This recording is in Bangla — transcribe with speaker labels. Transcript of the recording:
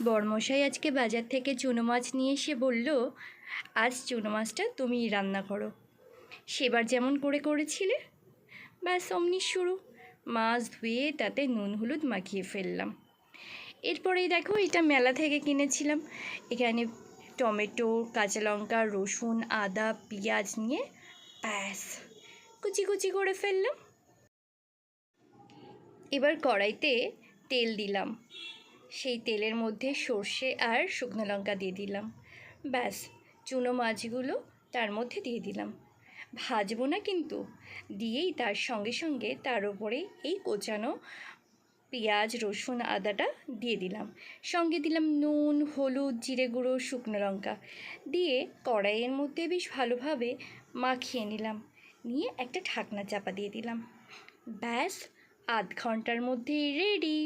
Speaker 1: বড়মশাই আজকে বাজার থেকে চুনো মাছ নিয়ে এসে বলল, আজ চুনো মাছটা তুমিই রান্না করো, সেবার যেমন করে করেছিলে। ব্যাস অমনি শুরু। মাছ ধুয়ে তাতে নুন হলুদ মাখিয়ে ফেললাম। এরপরেই দেখো, এটা মেলা থেকে কিনেছিলাম। এখানে টমেটো, কাঁচা লঙ্কা, রসুন, আদা, পেঁয়াজ নিয়ে ব্যাস কুচি কুচি করে ফেললাম। এবার কড়াইতে তেল দিলাম, সেই তেলের মধ্যে সর্ষে আর শুকনো লঙ্কা দিয়ে দিলাম। ব্যাস চুনো মাছগুলো তার মধ্যে দিয়ে দিলাম। ভাজবো না কিন্তু, দিয়েই তার সঙ্গে সঙ্গে তার উপরে এই কোচানো পেঁয়াজ, রসুন, আদাটা দিয়ে দিলাম। সঙ্গে দিলাম নুন, হলুদ, জিরে গুঁড়ো, শুকনো লঙ্কা দিয়ে কড়াইয়ের মধ্যে বেশ ভালোভাবে মাখিয়ে নিলাম। নিয়ে একটা ঢাকনা চাপা দিয়ে দিলাম। ব্যাস আধ ঘন্টার মধ্যেই রেডি।